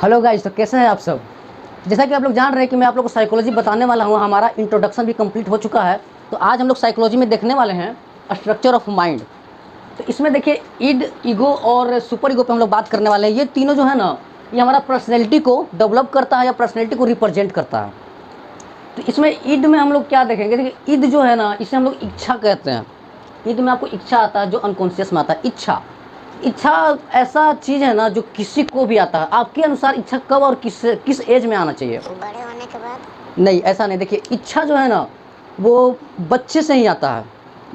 Hello guys, तो कैसे हैं आप सब। जैसा कि आप लोग जान रहे हैं कि मैं आप लोग को साइकोलॉजी बताने वाला हूँ। हमारा इंट्रोडक्शन भी कंप्लीट हो चुका है। तो आज हम लोग साइकोलॉजी में देखने वाले हैं स्ट्रक्चर ऑफ माइंड। तो इसमें देखिए ईड, ईगो और सुपर ईगो पे हम लोग बात करने वाले हैं। ये तीनों जो है ना, ये हमारा पर्सनैलिटी को डेवलप करता है या पर्सनैलिटी को रिप्रेजेंट करता है। तो इसमें ईड में हम लोग क्या देखेंगे, देखिए ईद जो है ना, इसे हम लोग इच्छा कहते हैं। ईद में आपको इच्छा आता है, जो अनकॉन्शियस में आता है। इच्छा इच्छा ऐसा चीज़ है ना जो किसी को भी आता है। आपके अनुसार इच्छा कब और किस एज में आना चाहिए? बड़े होने के बाद। नहीं, ऐसा नहीं। देखिए इच्छा जो है ना, वो बच्चे से ही आता है,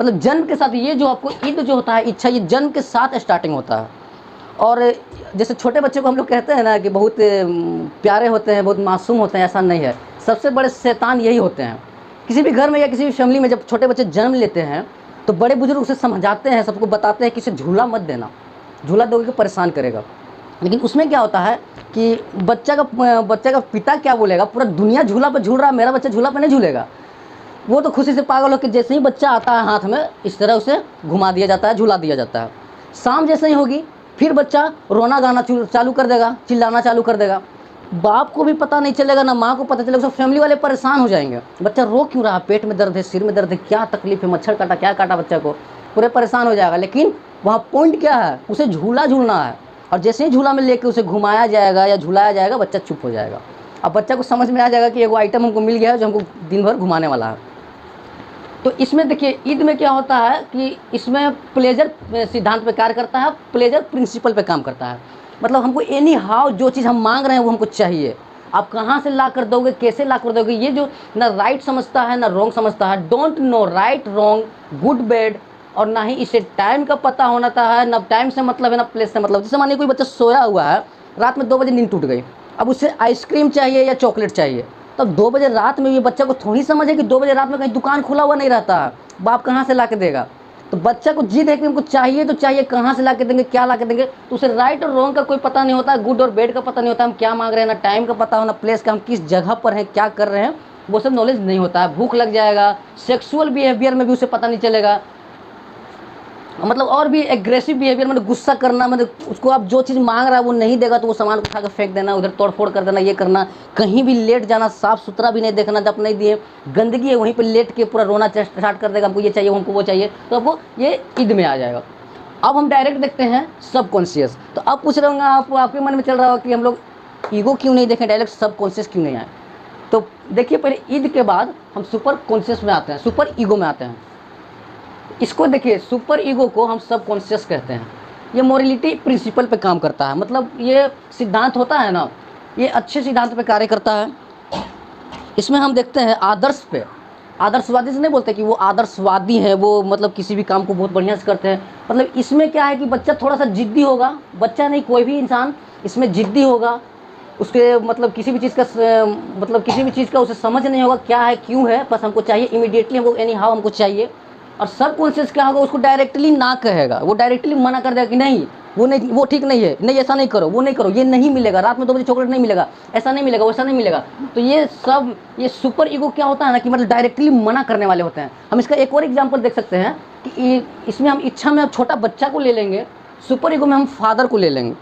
मतलब जन्म के साथ। ये जो आपको ईद जो होता है, इच्छा, ये जन्म के साथ स्टार्टिंग होता है। और जैसे छोटे बच्चे को हम लोग कहते हैं ना कि बहुत प्यारे होते हैं, बहुत मासूम होते हैं, ऐसा नहीं है। सबसे बड़े शैतान यही होते हैं। किसी भी घर में या किसी भी फैमिली में जब छोटे बच्चे जन्म लेते हैं तो बड़े बुजुर्ग उसे समझाते हैं, सबको बताते हैं कि इसे झूला मत देना, झूला दोगे तो परेशान करेगा। लेकिन उसमें क्या होता है कि बच्चा का पिता क्या बोलेगा, पूरा दुनिया झूला पर झूल रहा है, मेरा बच्चा झूला पर नहीं झूलेगा। वो तो खुशी से पागल होकर जैसे ही बच्चा आता है हाथ में, इस तरह उसे घुमा दिया जाता है, झूला दिया जाता है। शाम जैसे ही होगी फिर बच्चा रोना गाना चालू कर देगा, चिल्लाना चालू कर देगा। बाप को भी पता नहीं चलेगा, ना माँ को पता चलेगा, सब फैमिली वाले परेशान हो जाएंगे। बच्चा रो क्यों रहा, पेट में दर्द है, सिर में दर्द है, क्या तकलीफ है, मच्छर काटा, क्या काटा बच्चा को, पूरे परेशान हो जाएगा। लेकिन वहाँ पॉइंट क्या है, उसे झूला झूलना है। और जैसे ही झूला में लेके उसे घुमाया जाएगा या झुलाया जाएगा, बच्चा चुप हो जाएगा। अब बच्चा को समझ में आ जाएगा कि एगो आइटम हमको मिल गया है जो हमको दिन भर घुमाने वाला है। तो इसमें देखिए ईद में क्या होता है कि इसमें प्लेजर सिद्धांत पे कार्य करता है, प्लेजर प्रिंसिपल पे काम करता है। मतलब हमको एनी हाउ जो चीज़ हम मांग रहे हैं वो हमको चाहिए। आप कहाँ से ला कर दोगे, कैसे ला कर दोगे, ये जो ना राइट समझता है ना रॉन्ग समझता है, don't know right wrong good bad, और ना ही इसे टाइम का पता होना है, ना टाइम से मतलब है ना प्लेस से मतलब। जैसे मानिए कोई बच्चा सोया हुआ है, रात में 2 बजे नींद टूट गई, अब उसे आइसक्रीम चाहिए या चॉकलेट चाहिए। तब 2 बजे रात में ये बच्चा को थोड़ी समझ है कि 2 बजे रात में कहीं दुकान खुला हुआ नहीं रहता है, बाप कहाँ से ला के देगा। तो बच्चा को जिद है कि हमको चाहिए तो चाहिए, कहाँ से ला के देंगे, क्या ला के देंगे। तो उसे राइट और रॉन्ग का कोई पता नहीं होता है, गुड और बैड का पता नहीं होता, हम क्या मांग रहे हैं, ना टाइम का पता हो, ना प्लेस का, हम किस जगह पर हैं, क्या कर रहे हैं, वो सब नॉलेज नहीं होता है। भूख लग जाएगा, सेक्सुअल बिहेवियर में भी उसे पता नहीं चलेगा, मतलब और भी एग्रेसिव बिहेवियर, मतलब गुस्सा करना, मतलब उसको आप जो चीज़ मांग रहा है वो नहीं देगा तो वो सामान उठा कर फेंक देना, उधर तोड़फोड़ कर देना, ये करना, कहीं भी लेट जाना, साफ सुथरा भी नहीं देखना, जब नहीं दिए गंदगी है वहीं पे लेट के पूरा रोना स्टार्ट कर देगा, हमको ये चाहिए, हमको वो चाहिए। तो अब वो ये ईद में आ जाएगा। अब हम डायरेक्ट देखते हैं सबकॉन्शियस। तो अब पूछ रहे होंगे आप, आपके मन में चल रहा हो कि हम लोग ईगो क्यों नहीं देखें, डायरेक्ट सबकॉन्शियस क्यों नहीं आए। तो देखिए पहले ईद के बाद हम सुपर कॉन्शियस में आते हैं, सुपर ईगो में आते हैं। इसको देखिए, सुपर ईगो को हम सब कॉन्शियस कहते हैं। ये मोरलिटी प्रिंसिपल पे काम करता है, मतलब ये सिद्धांत होता है ना, ये अच्छे सिद्धांत पे कार्य करता है। इसमें हम देखते हैं आदर्श पे। आदर्शवादी से नहीं बोलते कि वो आदर्शवादी है, वो मतलब किसी भी काम को बहुत बढ़िया से करते हैं। मतलब इसमें क्या है कि बच्चा थोड़ा सा जिद्दी होगा, बच्चा नहीं कोई भी इंसान इसमें जिद्दी होगा। उसके मतलब किसी भी चीज़ का मतलब किसी भी चीज़ का उसे समझ नहीं होगा क्या है क्यों है, बस हमको चाहिए इमीडिएटली, हमको एनी हाउ हमको चाहिए। और सब कॉन्शियस क्या होगा, उसको डायरेक्टली ना कहेगा, वो डायरेक्टली मना कर देगा कि नहीं वो नहीं, वो ठीक नहीं है, नहीं ऐसा नहीं करो, वो नहीं करो, ये नहीं मिलेगा, रात में 2 बजे चॉकलेट नहीं मिलेगा, ऐसा नहीं मिलेगा, वैसा नहीं मिलेगा। तो ये सब, ये सुपर ईगो क्या होता है ना कि मतलब डायरेक्टली मना करने वाले होते हैं। हम इसका एक और एग्जांपल देख सकते हैं कि इसमें हम इच्छा में छोटा बच्चा को ले लेंगे, सुपर ईगो में हम फादर को ले लेंगे,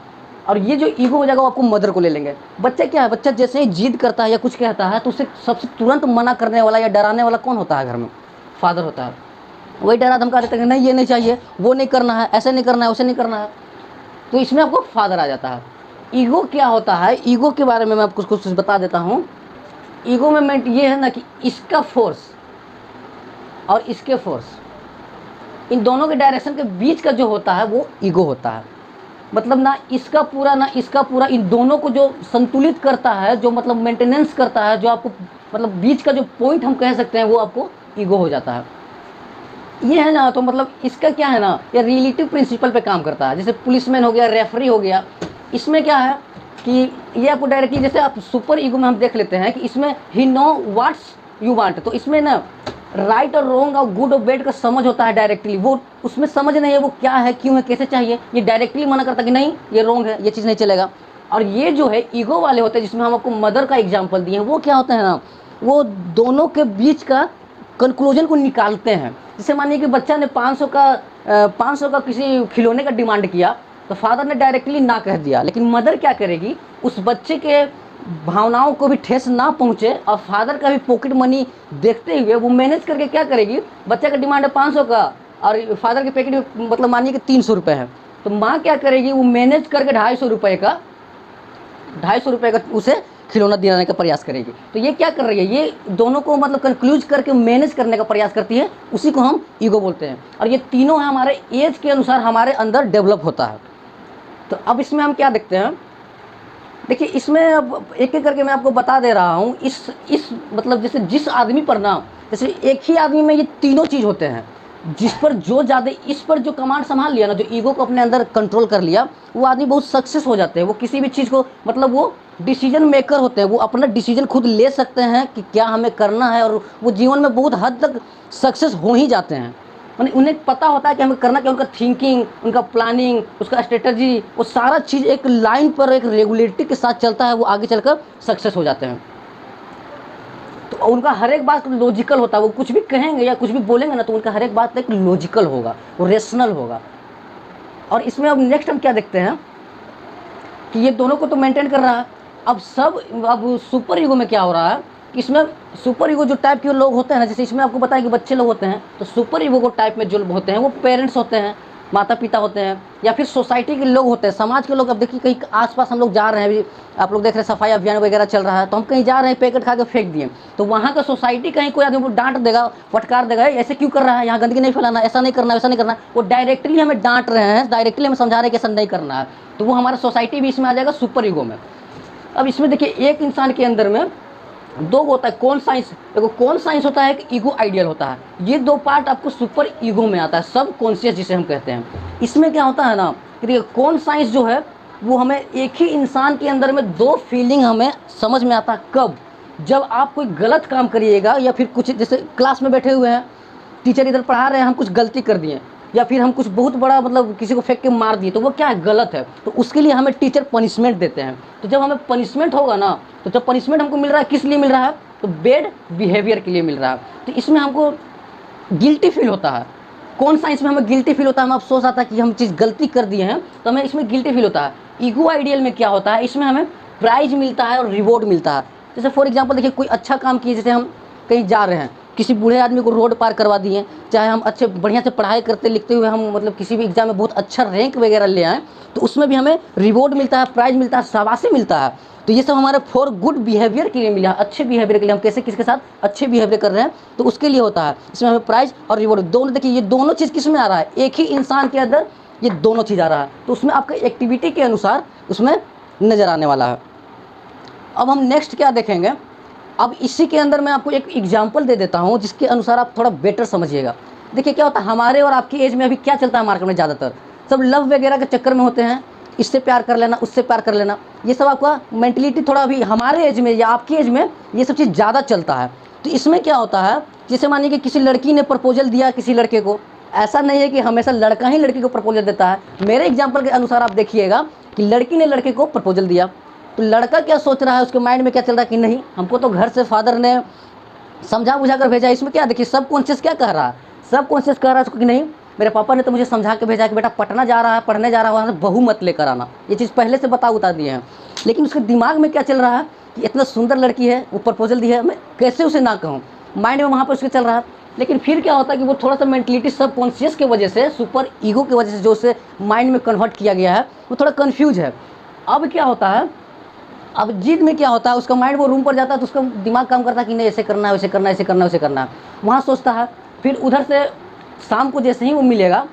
और ये जो ईगो हो जाएगा वो आपको मदर को ले लेंगे। बच्चा क्या है, बच्चा जैसे ही जिद करता है या कुछ कहता है तो उसे सबसे तुरंत मना करने वाला या डराने वाला कौन होता है घर में? फादर होता है। वही डरा धमका देते हैं, नहीं ये नहीं चाहिए, वो नहीं करना है, ऐसे नहीं करना है, वैसे नहीं करना है। तो इसमें आपको फादर आ जाता है। ईगो क्या होता है, ईगो के बारे में मैं आपको कुछ बता देता हूँ। ईगो में ये है ना कि इसका फोर्स और इसके फोर्स, इन दोनों के डायरेक्शन के बीच का जो होता है वो ईगो होता है। मतलब ना इसका पूरा ना इसका पूरा, इन दोनों को जो संतुलित करता है, जो मतलब मेंटेनेंस करता है, जो आपको मतलब बीच का जो पॉइंट हम कह सकते हैं, वो आपको ईगो हो जाता है। ये है ना, तो मतलब इसका क्या है ना, ये रिलेटिव प्रिंसिपल पे काम करता है। जैसे पुलिसमैन हो गया, रेफरी हो गया, इसमें क्या है कि ये आपको डायरेक्टली, जैसे आप सुपर ईगो में हम देख लेते हैं कि इसमें ही नो व्हाट्स यू वांट। तो इसमें ना राइट और रॉन्ग और गुड और बैड का समझ होता है डायरेक्टली, वो उसमें समझ नहीं है वो क्या है, क्यों है, कैसे चाहिए, ये डायरेक्टली मना करता है कि नहीं ये रॉन्ग है, ये चीज़ नहीं चलेगा। और ये जो है ईगो वाले होते हैं, जिसमें हम आपको मदर का एग्जाम्पल दिए हैं, वो क्या होता है ना, वो दोनों के बीच का कंक्लूजन को निकालते हैं। जैसे मानिए कि बच्चा ने 500 का किसी खिलौने का डिमांड किया, तो फादर ने डायरेक्टली ना कह दिया, लेकिन मदर क्या करेगी, उस बच्चे के भावनाओं को भी ठेस ना पहुँचे और फादर का भी पॉकेट मनी देखते हुए वो मैनेज करके क्या करेगी, बच्चे का डिमांड है 500 का और फादर के पैकेट में मतलब मानिए कि 300 रुपये है, तो माँ क्या करेगी, वो मैनेज करके 250 रुपये का उसे खिलौना दिलाने का प्रयास करेगी। तो ये क्या कर रही है, ये दोनों को मतलब कंक्लूज करके मैनेज करने का प्रयास करती है, उसी को हम ईगो बोलते हैं। और ये तीनों है हमारे एज के अनुसार हमारे अंदर डेवलप होता है। तो अब इसमें हम क्या देखते हैं, देखिए इसमें अब एक एक करके मैं आपको बता दे रहा हूँ। इस मतलब जैसे जिस आदमी पर ना, जैसे एक ही आदमी में ये तीनों चीज़ होते हैं, जिस पर जो ज़्यादा इस पर जो कमांड संभाल लिया ना, जो ईगो को अपने अंदर कंट्रोल कर लिया, वो आदमी बहुत सक्सेस हो जाते हैं। वो किसी भी चीज़ को मतलब वो डिसीजन मेकर होते हैं, वो अपना डिसीजन खुद ले सकते हैं कि क्या हमें करना है, और वो जीवन में बहुत हद तक सक्सेस हो ही जाते हैं। माने उन्हें पता होता है कि हमें करना क्या, उनका थिंकिंग, उनका प्लानिंग, उसका स्ट्रेटजी, वो सारा चीज़ एक लाइन पर एक रेगुलेरिटी के साथ चलता है, वो आगे चलकर सक्सेस हो जाते हैं। तो उनका हर एक बात लॉजिकल होता है, वो कुछ भी कहेंगे या कुछ भी बोलेंगे ना, तो उनका हर एक बात एक लॉजिकल होगा, वो रेशनल होगा। और इसमें अब नेक्स्ट हम क्या देखते हैं कि ये दोनों को तो मेंटेन कर रहा है। अब सुपर ईगो में क्या हो रहा है कि इसमें सुपर ईगो जो टाइप के लोग होते हैं ना, जैसे इसमें आपको बताया कि बच्चे लोग होते हैं, तो सुपर ईगो को टाइप में जो लोग होते हैं वो पेरेंट्स होते हैं, माता पिता होते हैं, या फिर सोसाइटी के लोग होते हैं, समाज के लोग। अब देखिए कहीं आसपास हम लोग जा रहे हैं, अभी आप लोग देख रहे हैं सफाई अभियान वगैरह चल रहा है, तो हम कहीं जा रहे हैं, पैकेट खा के फेंक दिए, तो वहाँ का सोसाइटी कहीं कोई आदमी डांट देगा, फटकार देगा, ऐसे क्यों कर रहा है, यहाँ गंदगी नहीं फैलाना, ऐसा नहीं करना, वैसा नहीं करना। वो डायरेक्टली हमें डांट रहे हैं, डायरेक्टली हमें समझा रहे हैं कि ऐसा नहीं करना है, तो वो हमारा सोसाइटी भी इसमें आ जाएगा सुपर ईगो में। अब इसमें देखिए एक इंसान के अंदर में दो होता है, कौन साइंस, देखो कौन साइंस होता है, एक ईगो आइडियल होता है। ये दो पार्ट आपको सुपर ईगो में आता है, सब कॉन्शियस जिसे हम कहते हैं। इसमें क्या होता है ना कि देखिए कौन साइंस जो है वो हमें एक ही इंसान के अंदर में दो फीलिंग हमें समझ में आता है। कब, जब आप कोई गलत काम करिएगा, या फिर कुछ जैसे क्लास में बैठे हुए हैं, टीचर इधर पढ़ा रहे हैं, हम कुछ गलती कर दिए, या फिर हम कुछ बहुत बड़ा मतलब किसी को फेंक के मार दिए, तो वो क्या है, गलत है, तो उसके लिए हमें टीचर पनिशमेंट देते हैं। तो जब हमें पनिशमेंट होगा ना, तो जब पनिशमेंट हमको मिल रहा है, किस लिए मिल रहा है, तो बैड बिहेवियर के लिए मिल रहा है, तो इसमें हमको गिल्टी फील होता है। कौन साइंस में हमें गिल्टी फील होता है, हमें अफसोस आता है कि हम चीज़ गलती कर दिए हैं, तो हमें इसमें गिल्टी फील होता है। ईगो आइडियल में क्या होता है, इसमें हमें प्राइज मिलता है और रिवॉर्ड मिलता है। जैसे फॉर एग्जाम्पल देखिए कोई अच्छा काम किए, जैसे हम कहीं जा रहे हैं, किसी बूढ़े आदमी को रोड पार करवा दिए, चाहे हम अच्छे बढ़िया से पढ़ाई करते लिखते हुए हम मतलब किसी भी एग्जाम में बहुत अच्छा रैंक वगैरह ले आएँ, तो उसमें भी हमें रिवॉर्ड मिलता है, प्राइज मिलता है, शाबाशी मिलता है। तो ये सब हमारे फॉर गुड बिहेवियर के लिए मिला, अच्छे बिहेवियर के लिए, हम कैसे किसके साथ अच्छे बिहेवियर कर रहे हैं, तो उसके लिए होता है। इसमें हमें प्राइज और रिवॉर्ड दोनों, देखिए ये दोनों चीज़ किस में आ रहा है, एक ही इंसान के अंदर ये दोनों चीज़ आ रहा है, तो उसमें आपका एक्टिविटी के अनुसार उसमें नज़र आने वाला है। अब हम नेक्स्ट क्या देखेंगे, अब इसी के अंदर मैं आपको एक एग्जांपल दे देता हूं जिसके अनुसार आप थोड़ा बेटर समझिएगा। देखिए क्या होता है, हमारे और आपकी एज में अभी क्या चलता है मार्केट में, ज़्यादातर सब लव वगैरह के चक्कर में होते हैं, इससे प्यार कर लेना, उससे प्यार कर लेना, ये सब आपका मेंटलिटी थोड़ा अभी हमारे एज में या आपकी एज में ये सब चीज़ ज़्यादा चलता है। तो इसमें क्या होता है, जैसे मानिए कि किसी लड़की ने प्रपोजल दिया किसी लड़के को, ऐसा नहीं है कि हमेशा लड़का ही लड़की को प्रपोजल देता है। मेरे एग्जाम्पल के अनुसार आप देखिएगा कि लड़की ने लड़के को प्रपोजल दिया, तो लड़का क्या सोच रहा है, उसके माइंड में क्या चल रहा है कि नहीं, हमको तो घर से फादर ने समझा बुझा कर भेजा। इसमें क्या देखिए सब कॉन्शियस क्या कह रहा है, सब कॉन्शियस कह रहा है उसको कि नहीं, मेरे पापा ने तो मुझे समझा के भेजा कि बेटा पटना जा रहा है, पढ़ने जा रहा है, वहाँ से बहू मत लेकर आना, ये चीज़ पहले से उतार दिए हैं। लेकिन उसके दिमाग में क्या चल रहा है कि इतना सुंदर लड़की है, वो प्रपोजल दी है, मैं कैसे उसे ना कहूँ, माइंड में वहाँ पर उसके चल रहा है। लेकिन फिर क्या होता है कि वो थोड़ा सा मेंटलिटी सब कॉन्शियस की वजह से, सुपर ईगो की वजह से जो उसे माइंड में कन्वर्ट किया गया है, वो थोड़ा कन्फ्यूज है। अब क्या होता है, अब जिद में क्या होता है, उसका माइंड वो रूम पर जाता है, तो उसका दिमाग काम करता है कि नहीं ऐसे करना है, वैसे करना है, ऐसे करना है, वैसे करना है, वहाँ सोचता है। फिर उधर से शाम को जैसे ही वो मिलेगा,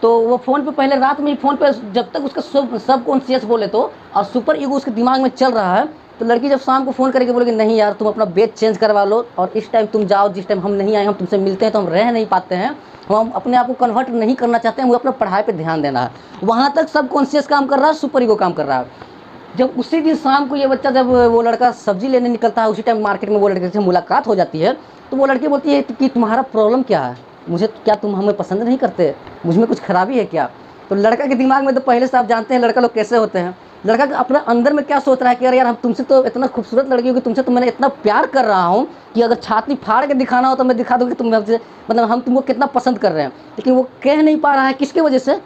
तो वो फ़ोन पे पहले रात में ही फ़ोन पे जब तक उसका सब कॉन्शियस बोले तो, और सुपर ईगो उसके दिमाग में चल रहा है, तो लड़की जब शाम को फ़ोन करके बोलेगी नहीं यार तुम अपना बेड चेंज करवा लो और इस टाइम तुम जाओ, जिस टाइम हम नहीं आए, हम तुमसे मिलते हैं तो हम रह नहीं पाते हैं, हम अपने आप को कन्वर्ट नहीं करना चाहते हैं, वो अपना पढ़ाई पर ध्यान देना है। वहाँ तक सब कॉन्शियस काम कर रहा है, सुपर ईगो काम कर रहा है। जब उसी दिन शाम को ये बच्चा, जब वो लड़का सब्जी लेने निकलता है, उसी टाइम मार्केट में वो लड़के से मुलाकात हो जाती है, तो वो लड़की बोलती है कि तुम्हारा प्रॉब्लम क्या है, मुझे क्या तुम हमें पसंद नहीं करते, मुझ में कुछ खराबी है क्या। तो लड़का के दिमाग में तो पहले से आप जानते हैं लड़का लोग कैसे होते हैं, लड़का अपने अंदर में क्या सोच रहा है कि यार हम तुमसे तो इतना खूबसूरत लड़की हो कि तुमसे तो मैंने इतना प्यार कर रहा हूँ कि अगर छाती फाड़ के दिखाना हो तो मैं दिखा दूँ कि तुम हमसे मतलब हम तुमको कितना पसंद कर रहे हैं। लेकिन वो कह नहीं पा रहा है, किसकी वजह से,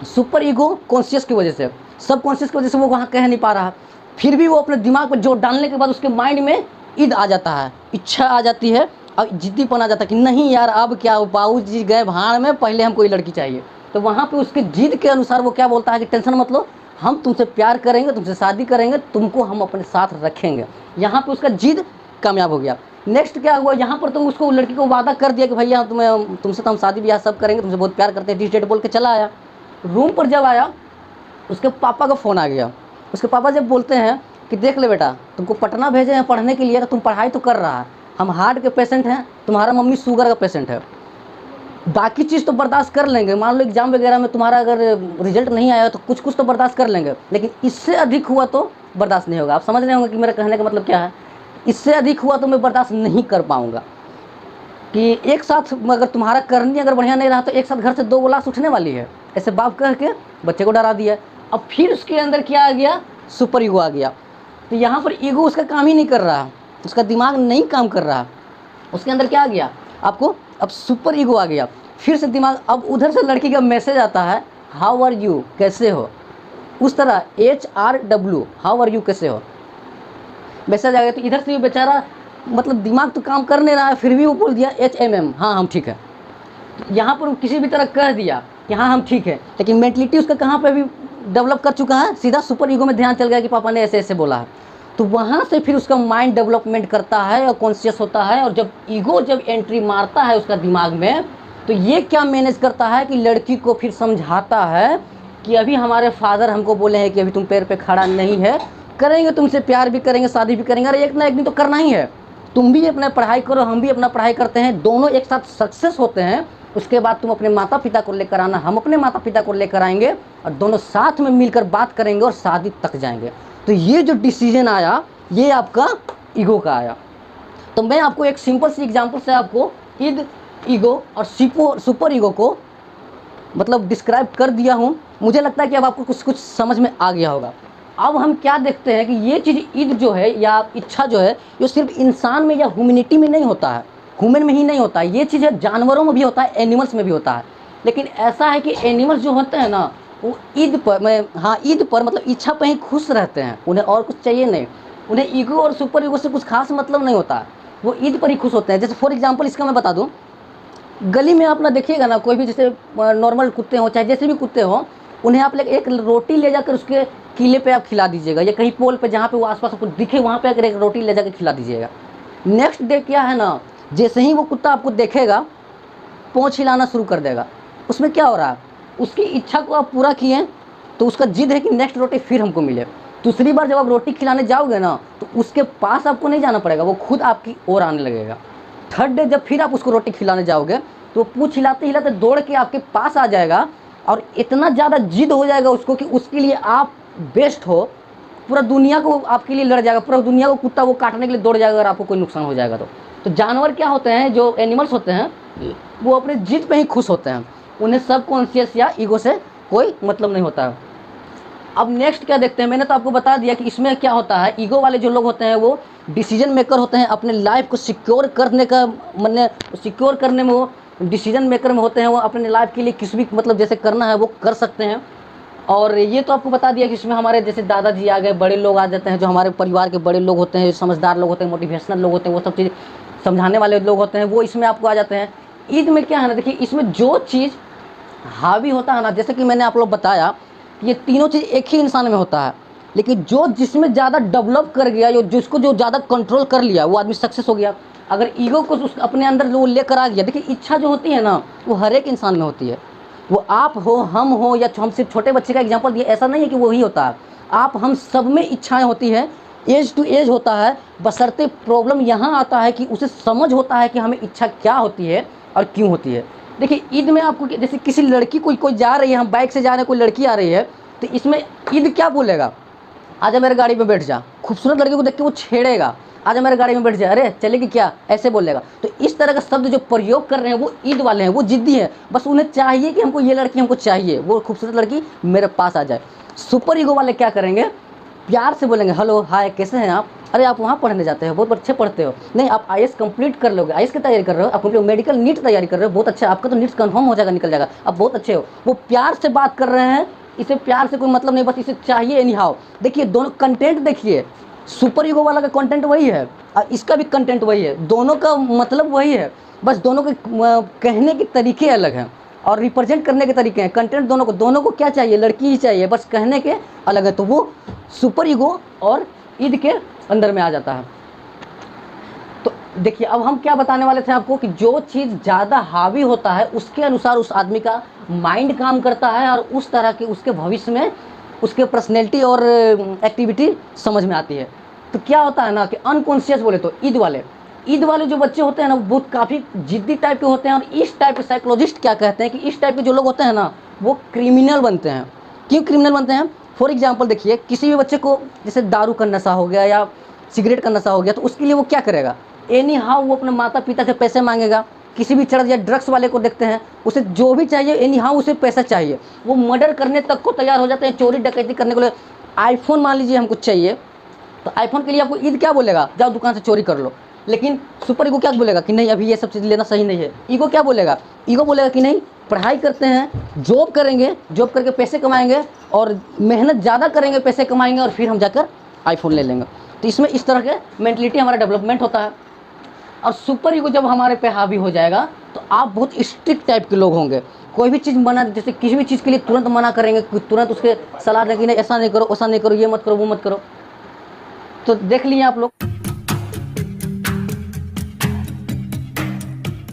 सुपर ईगो कॉन्शियस की वजह से, सब कॉन्शियस की वजह से वो वहाँ कह नहीं पा रहा, फिर भी वो अपने दिमाग पर जोर डालने के बाद उसके माइंड में ईद आ जाता है, इच्छा आ जाती है और जिद्दीपन आ जाता है कि नहीं यार अब क्या, बाबू जी गए भाड़ में, पहले हमको ये लड़की चाहिए। तो वहाँ पे उसके जिद के अनुसार वो क्या बोलता है कि टेंशन मत लो, हम तुमसे प्यार करेंगे, तुमसे शादी करेंगे, तुमको हम अपने साथ रखेंगे। यहाँ पे उसका जिद कामयाब हो गया। नेक्स्ट क्या हुआ, यहाँ पर तुम उसको, लड़की को वादा कर दिया कि भैया तुमसे तो हम शादी ब्याह सब करेंगे, तुमसे बहुत प्यार करते हैं, डिस डेट बोल के चला आया। रूम पर जब आया उसके पापा का फ़ोन आ गया। उसके पापा जब बोलते हैं कि देख ले बेटा, तुमको पटना भेजे हैं पढ़ने के लिए, तो तुम पढ़ाई तो कर रहा है, हम हार्ट के पेशेंट हैं, तुम्हारा मम्मी शुगर का पेशेंट है, बाकी चीज़ तो बर्दाश्त कर लेंगे, मान लो एग्जाम वगैरह में तुम्हारा अगर रिजल्ट नहीं आया तो कुछ कुछ तो बर्दाश्त कर लेंगे, लेकिन इससे अधिक हुआ तो बर्दाश्त नहीं होगा। आप समझ रहे होंगे कि मेरा कहने का मतलब क्या है, इससे अधिक हुआ तो मैं बर्दाश्त नहीं कर पाऊँगा। कि एक साथ अगर तुम्हारा करनी अगर बढ़िया नहीं रहा तो एक साथ घर से 2 गिलास उठने वाली है, ऐसे बाप कह के बच्चे को डरा दिया। अब फिर उसके अंदर क्या आ गया, सुपर ईगो आ गया। तो यहाँ पर ईगो उसका काम ही नहीं कर रहा, उसका दिमाग नहीं काम कर रहा, उसके अंदर क्या आ गया आपको, अब सुपर ईगो आ गया। फिर से दिमाग, अब उधर से लड़की का मैसेज आता है, हाउ आर यू, कैसे हो, उस तरह HRW, हाउ आर यू, कैसे हो, मैसेज आ गया। तो इधर से भी बेचारा मतलब दिमाग तो काम कर नहीं रहा है, फिर भी वो बोल दिया HMM, हाँ हम ठीक है। यहाँ पर किसी भी तरह कह दिया कि हाँ हम ठीक है, लेकिन मेंटलिटी उसका कहाँ पे भी डेवलप कर चुका है, सीधा सुपर ईगो में ध्यान चल गया कि पापा ने ऐसे ऐसे बोला है। तो वहाँ से फिर उसका माइंड डेवलपमेंट करता है और कॉन्शियस होता है, और जब ईगो जब एंट्री मारता है उसका दिमाग में, तो ये क्या मैनेज करता है कि लड़की को फिर समझाता है कि अभी हमारे फादर हमको बोले हैं कि अभी तुम पैर पे खड़ा नहीं है, करेंगे तुमसे, प्यार भी करेंगे, शादी भी करेंगे, अरे एक ना एक दिन तो करना ही है, तुम भी अपना पढ़ाई करो, हम भी अपना पढ़ाई करते हैं, दोनों एक साथ सक्सेस होते हैं, उसके बाद तुम अपने माता पिता को लेकर आना, हम अपने माता पिता को लेकर आएंगे, और दोनों साथ में मिलकर बात करेंगे और शादी तक जाएंगे। तो ये जो डिसीजन आया ये आपका ईगो का आया। तो मैं आपको एक सिंपल सी एग्जांपल से आपको ईगो और सुपर ईगो को मतलब डिस्क्राइब कर दिया हूँ। मुझे लगता है कि अब आपको कुछ कुछ समझ में आ गया होगा। अब हम क्या देखते हैं कि ये चीज़ ईद जो है या इच्छा जो है, ये सिर्फ इंसान में या ह्यूमैनिटी में नहीं होता है, ह्यूमन में ही नहीं होता है, ये चीज़ है जानवरों में भी होता है, एनिमल्स में भी होता है। लेकिन ऐसा है कि एनिमल्स जो होते हैं ना, वो ईद पर मतलब इच्छा पर ही खुश रहते हैं, उन्हें और कुछ चाहिए नहीं, उन्हें ईगो और सुपर ईगो से कुछ खास मतलब नहीं होता है, वो ईद पर ही खुश होते हैं। जैसे फॉर एग्जाम्पल इसका मैं बता दूँ, गली में आप ना देखिएगा ना, कोई भी जैसे नॉर्मल कुत्ते हो चाहे जैसे भी कुत्ते हो, उन्हें आप एक रोटी ले जाकर उसके किले पे आप खिला दीजिएगा, या कहीं पोल पे जहाँ पे वो आसपास आपको दिखे वहाँ पे अगर एक रोटी ले जाकर खिला दीजिएगा, नेक्स्ट डे क्या है ना, जैसे ही वो कुत्ता आपको देखेगा पोंछ हिलाना शुरू कर देगा। उसमें क्या हो रहा है, उसकी इच्छा को आप पूरा किए तो उसका जिद है कि नेक्स्ट रोटी फिर हमको मिले। दूसरी बार जब आप रोटी खिलाने जाओगे ना, तो उसके पास आपको नहीं जाना पड़ेगा, वो खुद आपकी ओर आने लगेगा। थर्ड डे जब फिर आप उसको रोटी खिलाने जाओगे तो पूछ हिलाते हिलाते दौड़ के आपके पास आ जाएगा, और इतना ज़्यादा जिद हो जाएगा उसको कि उसके लिए आप बेस्ट हो, पूरा दुनिया को आपके लिए लड़ जाएगा, पूरा दुनिया को कुत्ता वो काटने के लिए दौड़ जाएगा अगर आपको कोई नुकसान हो जाएगा तो जानवर क्या होते हैं, जो एनिमल्स होते हैं, वो अपने जिद पे ही खुश होते हैं, उन्हें सब कॉन्शियस या ईगो से कोई मतलब नहीं होता है। अब नेक्स्ट क्या देखते हैं, मैंने तो आपको बता दिया कि इसमें क्या होता है, ईगो वाले जो लोग होते हैं वो डिसीजन मेकर होते हैं, अपने लाइफ को सिक्योर करने का सिक्योर करने में वो डिसीजन मेकर में होते हैं, वो अपने लाइफ के लिए किस भी मतलब जैसे करना है वो कर सकते हैं। और ये तो आपको बता दिया कि इसमें हमारे जैसे दादाजी आ गए, बड़े लोग आ जाते हैं, जो हमारे परिवार के बड़े लोग होते हैं, समझदार लोग होते हैं, मोटिवेशनल लोग होते हैं, वो सब चीज़ समझाने वाले लोग होते हैं, वो इसमें आपको आ जाते हैं। ईद में क्या है ना, देखिए इसमें जो चीज़ हावी होता है ना, जैसे कि मैंने आप लोग बताया, ये तीनों चीज़ एक ही इंसान में होता है, लेकिन जो जिसमें ज़्यादा डेवलप कर गया, जिसको जो ज़्यादा कंट्रोल कर लिया, वो आदमी सक्सेस हो गया। अगर ईगो को अपने अंदर वो लेकर आ गया, देखिए इच्छा जो होती है ना, वो हर एक इंसान में होती है, वो आप हो, हम हो, या हम सिर्फ छोटे बच्चे का एग्जांपल दिए, ऐसा नहीं है कि वही होता है, आप हम सब में इच्छाएं होती हैं, एज टू एज होता है। बशर्ते प्रॉब्लम यहाँ आता है कि उसे समझ होता है कि हमें इच्छा क्या होती है और क्यों होती है। देखिए ईद में आपको जैसे किसी लड़की कोई जा रही है, हम बाइक से जा रहे हैं, कोई लड़की आ रही है, तो इसमें ईद क्या बोलेगा, आजा मेरे गाड़ी में बैठ जा, खूबसूरत लड़की को देख के वो छेड़ेगा, आजा मेरे गाड़ी में बैठ जा, अरे चलेगी क्या, ऐसे बोलेगा। तो इस तरह का शब्द जो प्रयोग कर रहे हैं वो ईद वाले हैं, वो जिद्दी हैं, बस उन्हें चाहिए कि हमको ये लड़की हमको चाहिए, वो खूबसूरत लड़की मेरे पास आ जाए। सुपर ईगो वाले क्या करेंगे, प्यार से बोलेंगे, हेलो हाय कैसे हैं आप, अरे आप वहाँ पढ़ने जाते हो, बहुत अच्छे पढ़ते हो, नहीं आप आईएएस कंप्लीट कर लोगे, आईएएस की तैयारी कर रहे हो, आप कंप्लीट मेडिकल नीट तैयारी कर रहे हो, बहुत अच्छा, आपका तो नीट कन्फर्म हो जाएगा, निकल जाएगा, आप बहुत अच्छे हो। वो प्यार से बात कर रहे हैं, इसे प्यार से कोई मतलब नहीं, बस इसे चाहिए एनी हाउ। देखिए दोनों कंटेंट देखिए, सुपर ईगो वाला का कंटेंट वही है और इसका भी कंटेंट वही है, दोनों का मतलब वही है, बस दोनों के कहने के तरीके अलग हैं और रिप्रेजेंट करने के तरीके हैं। कंटेंट दोनों को क्या चाहिए, लड़की ही चाहिए, बस कहने के अलग है। तो वो सुपर ईगो और ईद के अंदर में आ जाता है। तो देखिए अब हम क्या बताने वाले थे आपको कि जो चीज़ ज़्यादा हावी होता है उसके अनुसार उस आदमी का माइंड काम करता है और उस तरह के उसके भविष्य में उसके पर्सनैलिटी और एक्टिविटी समझ में आती है। तो क्या होता है ना कि अनकॉन्शियस बोले तो ईद वाले जो बच्चे होते हैं ना, वो काफ़ी जिद्दी टाइप के होते हैं और इस टाइप के साइकोलॉजिस्ट क्या कहते हैं कि इस टाइप के जो लोग होते हैं ना, वो क्रिमिनल बनते हैं। क्यों क्रिमिनल बनते हैं? फॉर एग्जाम्पल देखिए, किसी भी बच्चे को जैसे दारू का नशा हो गया या सिगरेट का नशा हो गया, तो उसके लिए वो क्या करेगा, एनी हाउ वो अपने माता पिता से पैसे मांगेगा। किसी भी चढ़ या ड्रग्स वाले को देखते हैं, उसे जो भी चाहिए एनी हाउ उसे पैसा चाहिए, वो मर्डर करने तक को तैयार हो जाते हैं, चोरी डकैती करने के लिए। आईफोन मान लीजिए हमको चाहिए, तो आईफोन के लिए आपको ईद क्या बोलेगा, जाओ दुकान से चोरी कर लो। लेकिन सुपर ईगो क्या बोलेगा कि नहीं, अभी ये सब चीज़ लेना सही नहीं है। ईगो क्या बोलेगा, ईगो बोलेगा कि नहीं, पढ़ाई करते हैं, जॉब करेंगे, जॉब करके पैसे कमाएंगे और मेहनत ज़्यादा करेंगे, पैसे कमाएंगे और फिर हम जाकर आईफोन ले लेंगे। तो इसमें इस तरह के मेंटलिटी हमारा डेवलपमेंट होता है। और सुपर ईगो जब हमारे पे हावी हो जाएगा तो आप बहुत स्ट्रिक्ट टाइप के लोग होंगे। कोई भी चीज़ मना, जैसे किसी भी चीज़ के लिए तुरंत मना करेंगे, तुरंत उसके सलाह देंगे, नहीं ऐसा नहीं करो, ऐसा नहीं करो, ये मत करो, वो मत करो। तो देख लिए आप लोग।